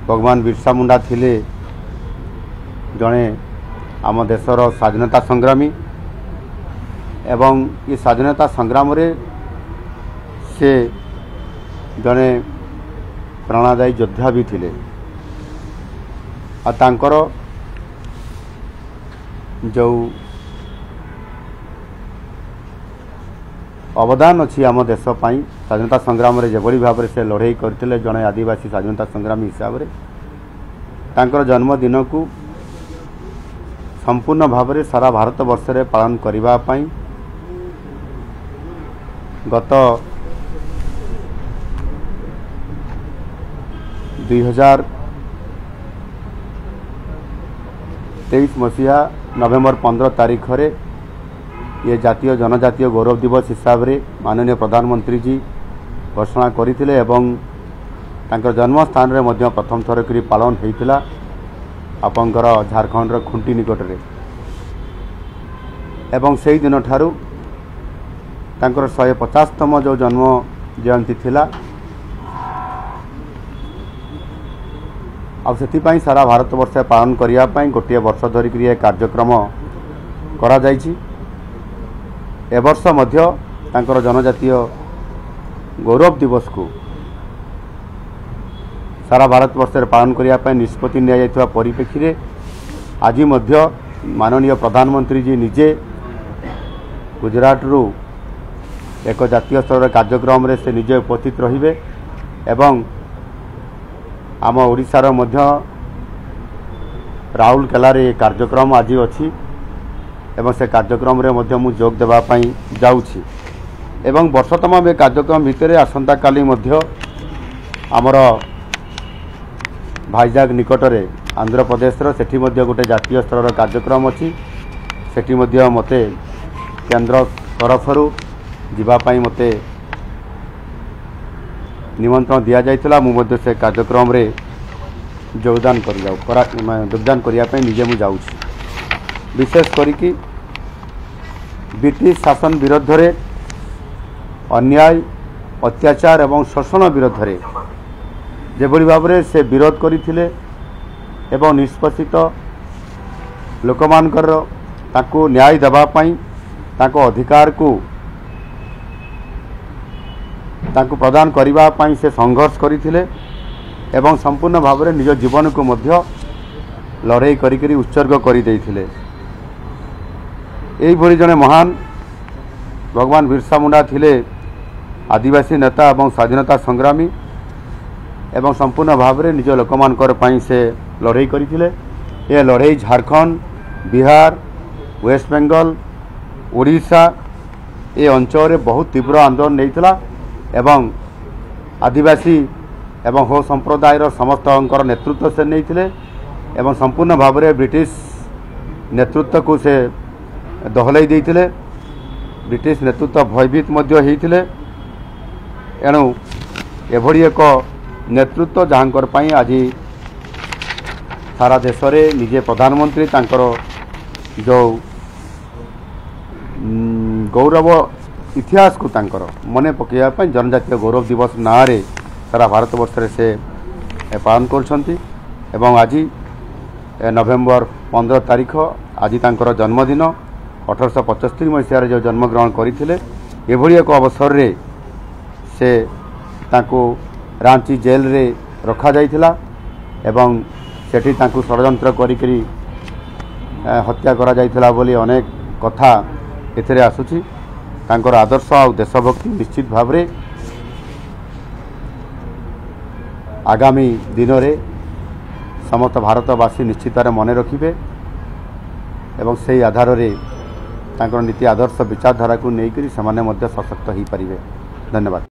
भगवान बिरसा मुंडा थिले जड़े आम देशर स्वाधीनता संग्रामी एवं ये स्वाधीनता संग्राम रे से जड़े प्राणदायी योद्धा भी थिले तांकर जो अवदान अच्छी आम देश स्वाधीनता संग्राम रे जेभली भाव से लड़ाई करते जड़े आदिवासी स्वाधीनता संग्रामी हिसाब से तांकर जन्मदिन को संपूर्ण भाव में सारा भारत वर्ष रे पालन करिबा पई गत 2023 मसीहा नवेम्बर 15 तारीख रे ये जातीय जनजातीय गौरव दिवस हिसाब से माननीय प्रधानमंत्री जी घोषणा करथिले एवं तांकर जन्म स्थान रे मध्य प्रथम थर करी पालन होइतिला आपंकर झारखंड रो खुंटी निकट रे एवं सेही दिन ठारू तांकर 150तम जो जन्म जयंती थिला आ सेति सारा भारत वर्ष पालन करिया पई गोटे वर्ष धरिक कार्यक्रम करा जायछि। ए वर्ष मध्य तांकर जनजातीय गौरव दिवस को सारा भारत वर्ष पालन करिया पई निष्पत्ति निया जायथिबा परिप्रेक्षी रे आज मध्य माननीय प्रधानमंत्री जी निजे गुजरात रु एक जातीय स्तर कार्यक्रम रे से निजे उपस्थित रहिबे एवं आम ओडिशार मध्य राउरकेला रे कार्यक्रम आज अछि एवं से कार्यक्रम रे मध्य मु जोग देबा पई जाउछि एवं वर्षतम ए कार्यक्रम भितर आसंता काली मध्य आमर भाईजाग निकट रे आंध्र प्रदेश रो सेठी मध्य गोटे जातीय स्तर कार्यक्रम अछि सेठी मध्य मते केंद्र तरफ रु जीवा पई मते निमंत्रण दिया जाइतला मु मध्य से कार्यक्रम रे योगदान करिया पई निजे मु जाउछि। विशेष करिकी ब्रिटिश शासन विरुद्ध रे अन्याय अत्याचार एवं शोषण विरुद्ध रे जेभली भाव में से विरोध करथिले एवं निष्पत्तित लोकमानकर ताको न्याय देबा पई ताको अधिकार को ताको प्रदान करिबा पई से संघर्ष करथिले एवं संपूर्ण भाव में निज जीवन को मध्य लड़ाई करी उत्सर्ग कर देथिले। एई भली जने महान भगवान बिरसा मुंडा थिले आदिवासी नेता एवं स्वाधीनता संग्रामी एवं संपूर्ण भाव में निज लोकमानकर पई से लड़ाई करथिले। ये लड़ाई झारखंड बिहार वेस्ट बेंगल ओडिशा ये अंचल रे बहुत तीव्र आंदोलन नैतिला एवं आदिवासी एवं हो संप्रदायर समस्त नेतृत्व से नैतिले एवं संपूर्ण भाव में ब्रिटिश नेतृत्व को से दहलाई देइतिले ब्रिटिश नेतृत्व भयभीत मध्य होइतिले एणु एभली एक नेतृत्व जहाँकर पई आज सारा देश रे निजे प्रधानमंत्री तांकर जो गौरव इतिहास को तांकर मने पकेया पई जनजातीय गौरव दिवस ना रे सारा भारत वर्ष रे से पालन करछंती एवं आज नवेम्बर 15 तारीख आज तांकर जन्मदिन 1875 मसीह जो जन्मग्रहण करथिले एभली एक अवसर रे से तांको रांची जेल रे रखा जाइथिला एवं सेठी तांको षडयंत्र करी हत्या करा जाइथिला बोली अनेक कथा एथरे आसुची। तांकर आदर्श और देशभक्ति निश्चित भाव रे आगामी दिन रे समस्त भारतवासी निश्चित मन रखिबे एवं से आधार रे तांकर नीति आदर्श विचारधारा को लेकर सशक्त हो पारे। धन्यवाद।